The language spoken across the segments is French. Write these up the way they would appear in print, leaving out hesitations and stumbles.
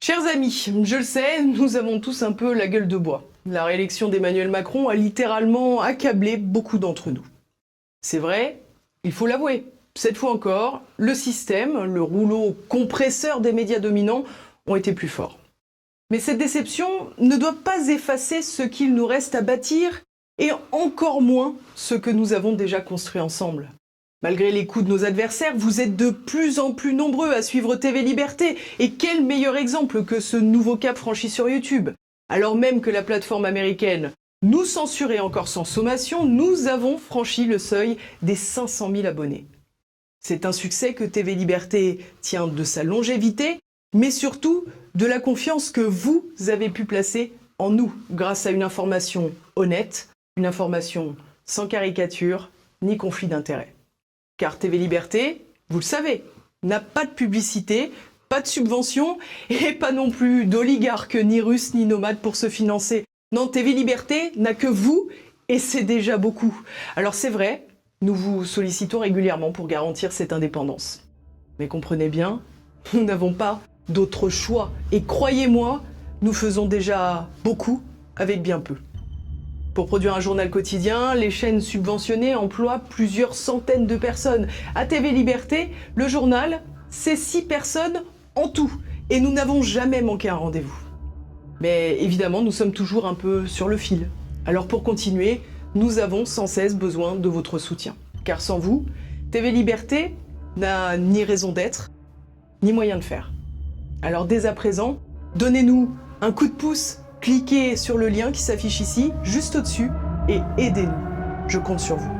Chers amis, je le sais, nous avons tous un peu la gueule de bois. La réélection d'Emmanuel Macron a littéralement accablé beaucoup d'entre nous. C'est vrai, il faut l'avouer. Cette fois encore, le système, le rouleau compresseur des médias dominants ont été plus forts. Mais cette déception ne doit pas effacer ce qu'il nous reste à bâtir et encore moins ce que nous avons déjà construit ensemble. Malgré les coups de nos adversaires, vous êtes de plus en plus nombreux à suivre TV Liberté. Et quel meilleur exemple que ce nouveau cap franchi sur YouTube. Alors même que la plateforme américaine nous censurait encore sans sommation, nous avons franchi le seuil des 500 000 abonnés. C'est un succès que TV Liberté tient de sa longévité, mais surtout de la confiance que vous avez pu placer en nous, grâce à une information honnête, une information sans caricature ni conflit d'intérêts. Car TV Liberté, vous le savez, n'a pas de publicité, pas de subvention et pas non plus d'oligarques ni russes ni nomades pour se financer. Non, TV Liberté n'a que vous et c'est déjà beaucoup. Alors c'est vrai, nous vous sollicitons régulièrement pour garantir cette indépendance. Mais comprenez bien, nous n'avons pas d'autre choix. Et croyez-moi, nous faisons déjà beaucoup avec bien peu. Pour produire un journal quotidien, les chaînes subventionnées emploient plusieurs centaines de personnes. À TV Liberté, le journal, c'est 6 personnes en tout. Et nous n'avons jamais manqué un rendez-vous. Mais évidemment, nous sommes toujours un peu sur le fil. Alors pour continuer, nous avons sans cesse besoin de votre soutien. Car sans vous, TV Liberté n'a ni raison d'être, ni moyen de faire. Alors dès à présent, donnez-nous un coup de pouce. Cliquez sur le lien qui s'affiche ici, juste au-dessus, et aidez-nous. Je compte sur vous.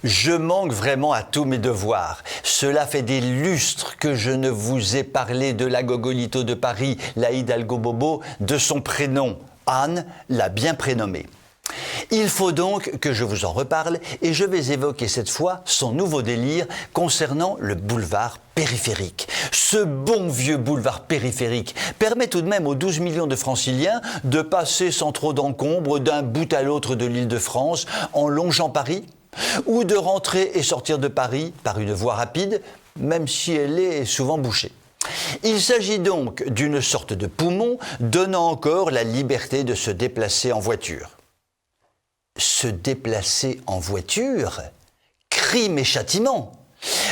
Je manque vraiment à tous mes devoirs. Cela fait des lustres que je ne vous ai parlé de la Gogolito de Paris, la Hidalgo Bobo, de son prénom. Anne l'a bien prénommée. Il faut donc que je vous en reparle et je vais évoquer cette fois son nouveau délire concernant le boulevard périphérique. Ce bon vieux boulevard périphérique permet tout de même aux 12 millions de franciliens de passer sans trop d'encombre d'un bout à l'autre de l'Île-de-France en longeant Paris, ou de rentrer et sortir de Paris par une voie rapide, même si elle est souvent bouchée. Il s'agit donc d'une sorte de poumon donnant encore la liberté de se déplacer en voiture. Se déplacer en voiture? Crime et châtiment!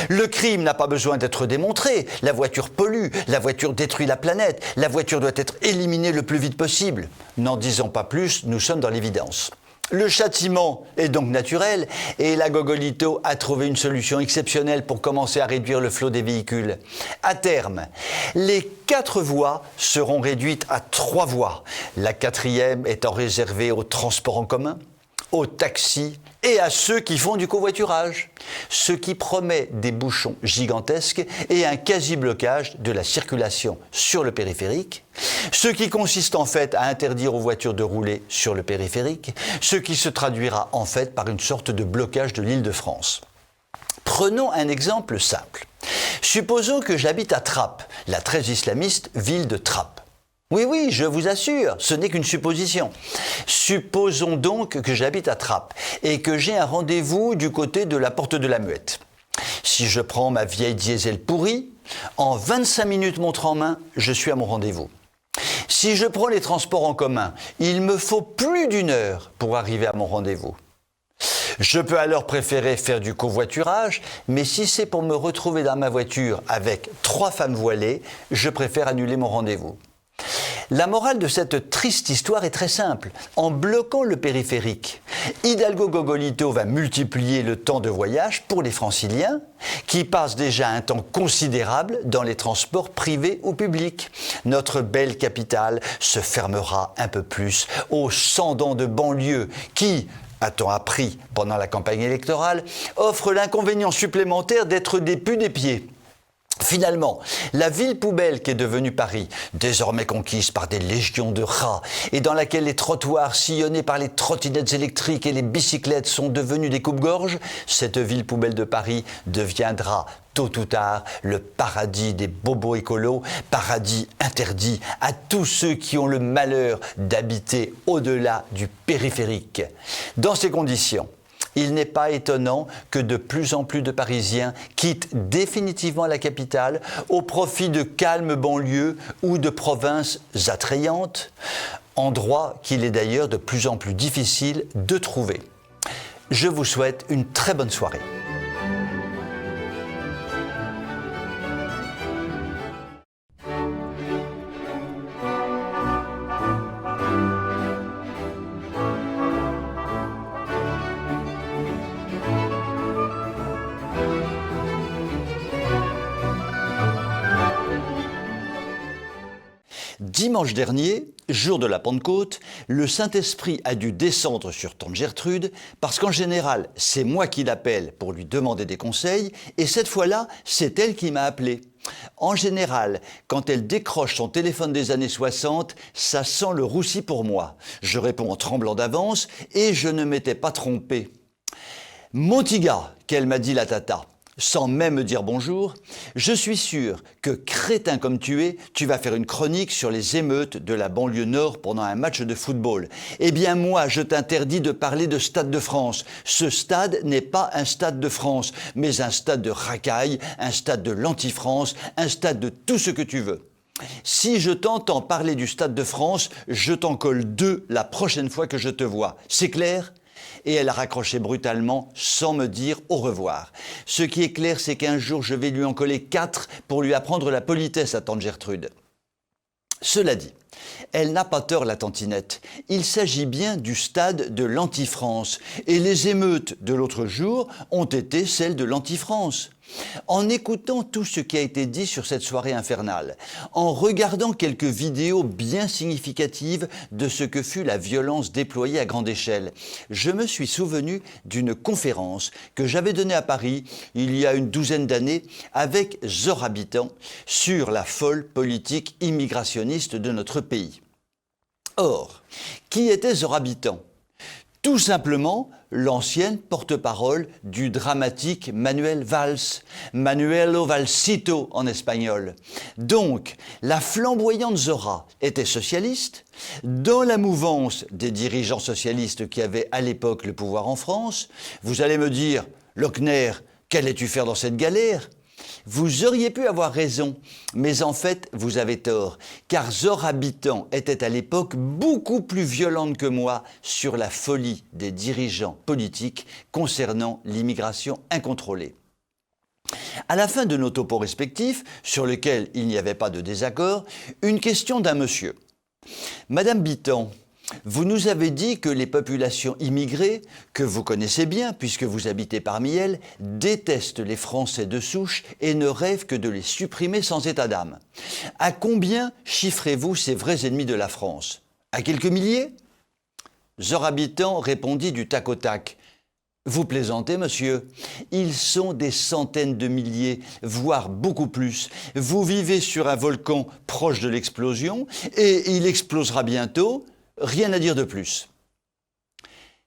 Le crime n'a pas besoin d'être démontré. La voiture pollue, la voiture détruit la planète, la voiture doit être éliminée le plus vite possible. N'en disons pas plus, nous sommes dans l'évidence. Le châtiment est donc naturel et la Gogolito a trouvé une solution exceptionnelle pour commencer à réduire le flot des véhicules. À terme, les 4 voies seront réduites à 3 voies, la 4e étant réservée aux transports en commun, aux taxis et à ceux qui font du covoiturage, ce qui promet des bouchons gigantesques et un quasi-blocage de la circulation sur le périphérique, ce qui consiste en fait à interdire aux voitures de rouler sur le périphérique, ce qui se traduira en fait par une sorte de blocage de l'Île-de-France. Prenons un exemple simple. Supposons que j'habite à Trappes, la très islamiste ville de Trappes. Oui, je vous assure, ce n'est qu'une supposition. Supposons donc que j'habite à Trappes et que j'ai un rendez-vous du côté de la Porte de la Muette. Si je prends ma vieille diesel pourrie, en 25 minutes montre en main, je suis à mon rendez-vous. Si je prends les transports en commun, il me faut plus d'1 heure pour arriver à mon rendez-vous. Je peux alors préférer faire du covoiturage, mais si c'est pour me retrouver dans ma voiture avec 3 femmes voilées, je préfère annuler mon rendez-vous. La morale de cette triste histoire est très simple. En bloquant le périphérique, Hidalgo Gogolito va multiplier le temps de voyage pour les franciliens qui passent déjà un temps considérable dans les transports privés ou publics. Notre belle capitale se fermera un peu plus aux 100 dents de banlieue qui, a-t-on appris pendant la campagne électorale, offre l'inconvénient supplémentaire d'être des pus des pieds. Finalement, la ville poubelle qu'est devenue Paris, désormais conquise par des légions de rats et dans laquelle les trottoirs sillonnés par les trottinettes électriques et les bicyclettes sont devenus des coupe-gorges, cette ville poubelle de Paris deviendra tôt ou tard le paradis des bobos écolos, paradis interdit à tous ceux qui ont le malheur d'habiter au-delà du périphérique. Dans ces conditions, il n'est pas étonnant que de plus en plus de Parisiens quittent définitivement la capitale au profit de calmes banlieues ou de provinces attrayantes, endroits qu'il est d'ailleurs de plus en plus difficile de trouver. Je vous souhaite une très bonne soirée. Dimanche dernier, jour de la Pentecôte, le Saint-Esprit a dû descendre sur Tante Gertrude parce qu'en général, c'est moi qui l'appelle pour lui demander des conseils et cette fois-là, c'est elle qui m'a appelé. En général, quand elle décroche son téléphone des années 60, ça sent le roussi pour moi. Je réponds en tremblant d'avance et je ne m'étais pas trompé. « Mon petit gars », qu'elle m'a dit la tata, sans même me dire bonjour, je suis sûr que, crétin comme tu es, tu vas faire une chronique sur les émeutes de la banlieue nord pendant un match de football. Eh bien moi, je t'interdis de parler de Stade de France. Ce stade n'est pas un Stade de France, mais un stade de racaille, un stade de l'anti-France, un stade de tout ce que tu veux. Si je t'entends parler du Stade de France, je t'en colle 2 la prochaine fois que je te vois. C'est clair ? Et elle a raccroché brutalement sans me dire au revoir. Ce qui est clair, c'est qu'un jour, je vais lui en coller 4 pour lui apprendre la politesse à Tante Gertrude. Cela dit, elle n'a pas tort, la tantinette. Il s'agit bien du stade de l'anti-France. Et les émeutes de l'autre jour ont été celles de l'anti-France. En écoutant tout ce qui a été dit sur cette soirée infernale, en regardant quelques vidéos bien significatives de ce que fut la violence déployée à grande échelle, je me suis souvenu d'une conférence que j'avais donnée à Paris il y a une douzaine d'années avec Zorabitan sur la folle politique immigrationniste de notre pays. Or, qui était Zorabitan ? Tout simplement l'ancienne porte-parole du dramatique Manuel Valls, Manuelo Valsito en espagnol. Donc, la flamboyante Zora était socialiste, dans la mouvance des dirigeants socialistes qui avaient à l'époque le pouvoir en France. Vous allez me dire, Lochner, qu'allais-tu faire dans cette galère ? Vous auriez pu avoir raison, mais en fait, vous avez tort, car Zorabitan était à l'époque beaucoup plus violente que moi sur la folie des dirigeants politiques concernant l'immigration incontrôlée. À la fin de nos topos respectifs, sur lesquels il n'y avait pas de désaccord, une question d'un monsieur. « Madame Bitan, vous nous avez dit que les populations immigrées, que vous connaissez bien puisque vous habitez parmi elles, détestent les Français de souche et ne rêvent que de les supprimer sans état d'âme. À combien chiffrez-vous ces vrais ennemis de la France? À quelques milliers ?» Zorabitan répondit du tac au tac. « Vous plaisantez, monsieur. Ils sont des centaines de milliers, voire beaucoup plus. Vous vivez sur un volcan proche de l'explosion et il explosera bientôt. Rien à dire de plus. »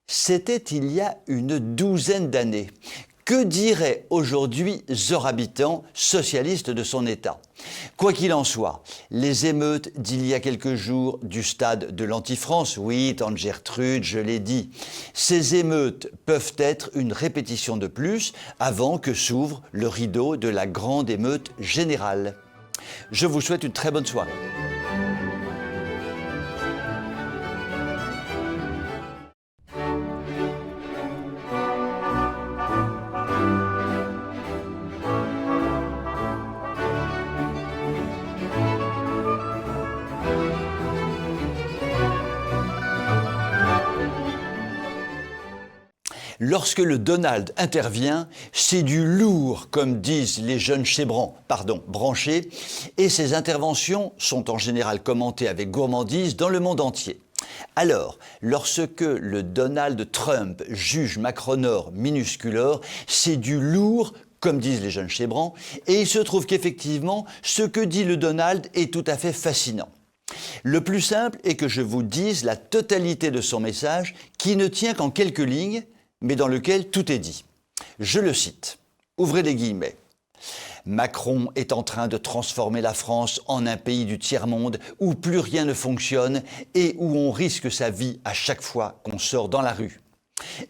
C'était il y a une douzaine d'années. Que dirait aujourd'hui Zorabitan, socialiste de son État? Quoi qu'il en soit, les émeutes d'il y a quelques jours du stade de l'anti-France, oui, Tante Gertrude, je l'ai dit, ces émeutes peuvent être une répétition de plus avant que s'ouvre le rideau de la grande émeute générale. Je vous souhaite une très bonne soirée. Lorsque le Donald intervient, c'est du lourd, comme disent les jeunes branchés, et ses interventions sont en général commentées avec gourmandise dans le monde entier. Alors, lorsque le Donald Trump juge Macronor minusculor, c'est du lourd, comme disent les jeunes chébrans, et il se trouve qu'effectivement, ce que dit le Donald est tout à fait fascinant. Le plus simple est que je vous dise la totalité de son message, qui ne tient qu'en quelques lignes, mais dans lequel tout est dit. Je le cite. Ouvrez les guillemets. Macron est en train de transformer la France en un pays du tiers-monde où plus rien ne fonctionne et où on risque sa vie à chaque fois qu'on sort dans la rue.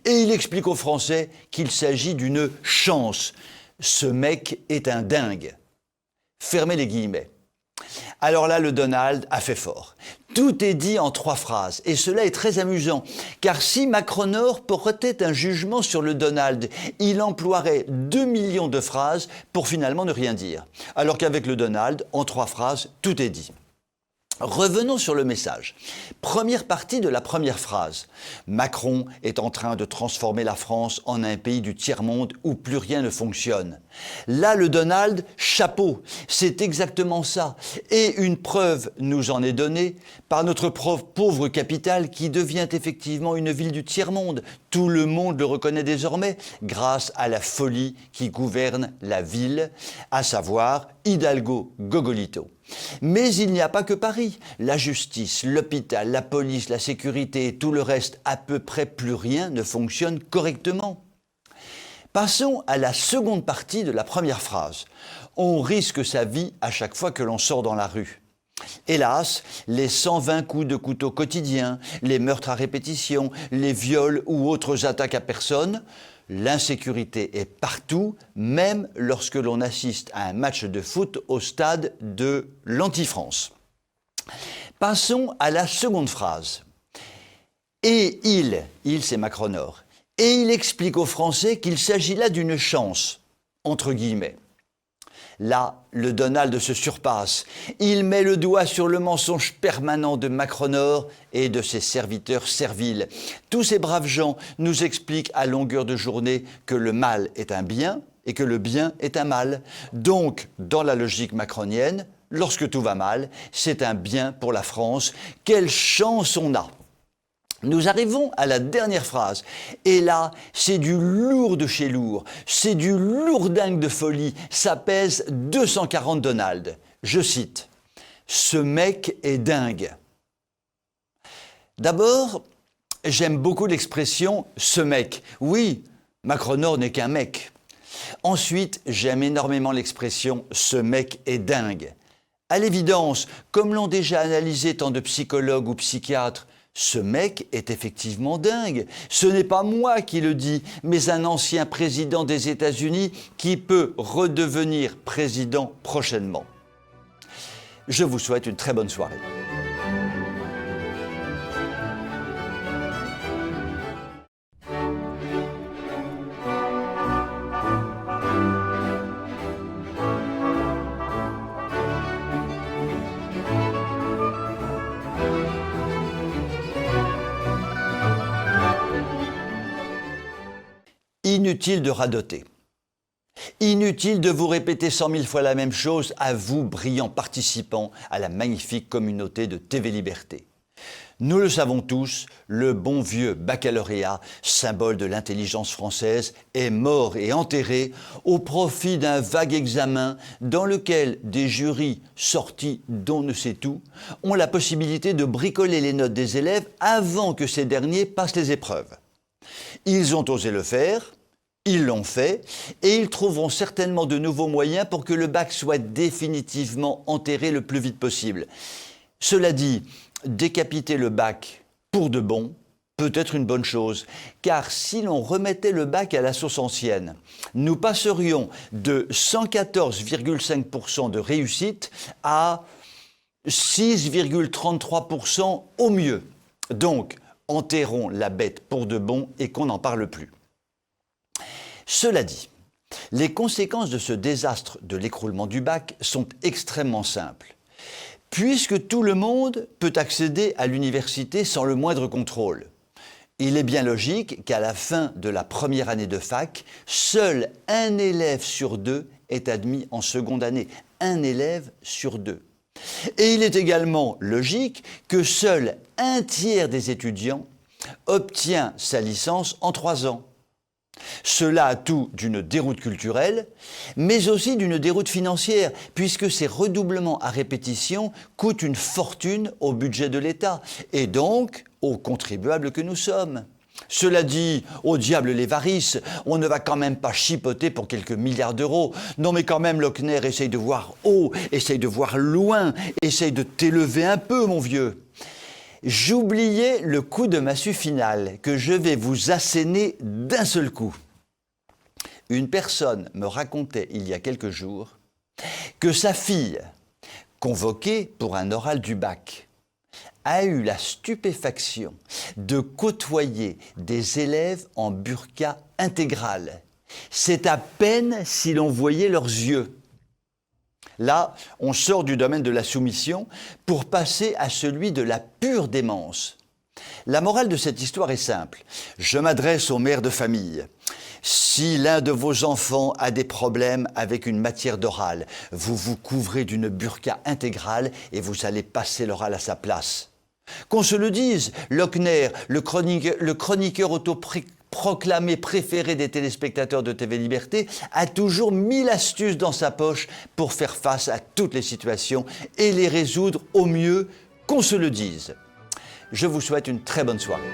Et il explique aux Français qu'il s'agit d'une chance. Ce mec est un dingue. Fermez les guillemets. Alors là, le Donald a fait fort. Tout est dit en 3 phrases, et cela est très amusant, car si Macronor portait un jugement sur le Donald, il emploierait 2 millions de phrases pour finalement ne rien dire. Alors qu'avec le Donald, en 3 phrases, tout est dit. Revenons sur le message. Première partie de la première phrase. Macron est en train de transformer la France en un pays du tiers-monde où plus rien ne fonctionne. Là, le Donald, chapeau, c'est exactement ça. Et une preuve nous en est donnée par notre pauvre capitale qui devient effectivement une ville du tiers-monde. Tout le monde le reconnaît désormais grâce à la folie qui gouverne la ville, à savoir Hidalgo Gogolito. Mais il n'y a pas que Paris. La justice, l'hôpital, la police, la sécurité et tout le reste, à peu près plus rien ne fonctionne correctement. Passons à la seconde partie de la première phrase. On risque sa vie à chaque fois que l'on sort dans la rue. Hélas, les 120 coups de couteau quotidiens, les meurtres à répétition, les viols ou autres attaques à personne, l'insécurité est partout, même lorsque l'on assiste à un match de foot au stade de l'Anti-France. Passons à la seconde phrase. Et il c'est Macronor, et il explique aux Français qu'il s'agit là d'une chance, entre guillemets. Là, le Donald se surpasse. Il met le doigt sur le mensonge permanent de Macronor et de ses serviteurs serviles. Tous ces braves gens nous expliquent à longueur de journée que le mal est un bien et que le bien est un mal. Donc, dans la logique macronienne, lorsque tout va mal, c'est un bien pour la France. Quelle chance on a! Nous arrivons à la dernière phrase. Et là, c'est du lourd de chez lourd. C'est du lourdingue de folie. Ça pèse 240 Donald. Je cite. Ce mec est dingue. D'abord, j'aime beaucoup l'expression « ce mec ». Oui, Macronor n'est qu'un mec. Ensuite, j'aime énormément l'expression « ce mec est dingue ». À l'évidence, comme l'ont déjà analysé tant de psychologues ou psychiatres, ce mec est effectivement dingue. Ce n'est pas moi qui le dis, mais un ancien président des États-Unis qui peut redevenir président prochainement. Je vous souhaite une très bonne soirée. Inutile de radoter. Inutile de vous répéter 100 000 fois la même chose à vous, brillants participants à la magnifique communauté de TV Liberté. Nous le savons tous, le bon vieux baccalauréat, symbole de l'intelligence française, est mort et enterré au profit d'un vague examen dans lequel des jurys sortis d'on ne sait où ont la possibilité de bricoler les notes des élèves avant que ces derniers passent les épreuves. Ils ont osé le faire, ils l'ont fait, et ils trouveront certainement de nouveaux moyens pour que le bac soit définitivement enterré le plus vite possible. Cela dit, décapiter le bac pour de bon peut être une bonne chose, car si l'on remettait le bac à la sauce ancienne, nous passerions de 114,5% de réussite à 6,33% au mieux. Donc, enterrons la bête pour de bon et qu'on n'en parle plus. Cela dit, les conséquences de ce désastre de l'écroulement du bac sont extrêmement simples. Puisque tout le monde peut accéder à l'université sans le moindre contrôle, il est bien logique qu'à la fin de la première année de fac, seul un élève sur deux est admis en seconde année. Un élève sur deux. Et il est également logique que seul un tiers des étudiants obtient sa licence en 3 ans. Cela a tout d'une déroute culturelle, mais aussi d'une déroute financière, puisque ces redoublements à répétition coûtent une fortune au budget de l'État, et donc aux contribuables que nous sommes. Cela dit, au diable les varices, on ne va quand même pas chipoter pour quelques milliards d'euros. Non mais quand même, Lochner, essaye de voir haut, essaye de voir loin, essaye de t'élever un peu, mon vieux. J'oubliais le coup de massue final que je vais vous asséner d'un seul coup. Une personne me racontait il y a quelques jours que sa fille, convoquée pour un oral du bac, a eu la stupéfaction de côtoyer des élèves en burqa intégral. C'est à peine si l'on voyait leurs yeux. Là, on sort du domaine de la soumission pour passer à celui de la pure démence. La morale de cette histoire est simple. Je m'adresse aux mères de famille. Si l'un de vos enfants a des problèmes avec une matière d'oral, vous vous couvrez d'une burqa intégrale et vous allez passer l'oral à sa place. Qu'on se le dise, Lochner, le chroniqueur autoproclamé préféré des téléspectateurs de TV Liberté, a toujours 1000 astuces dans sa poche pour faire face à toutes les situations et les résoudre au mieux, qu'on se le dise. Je vous souhaite une très bonne soirée.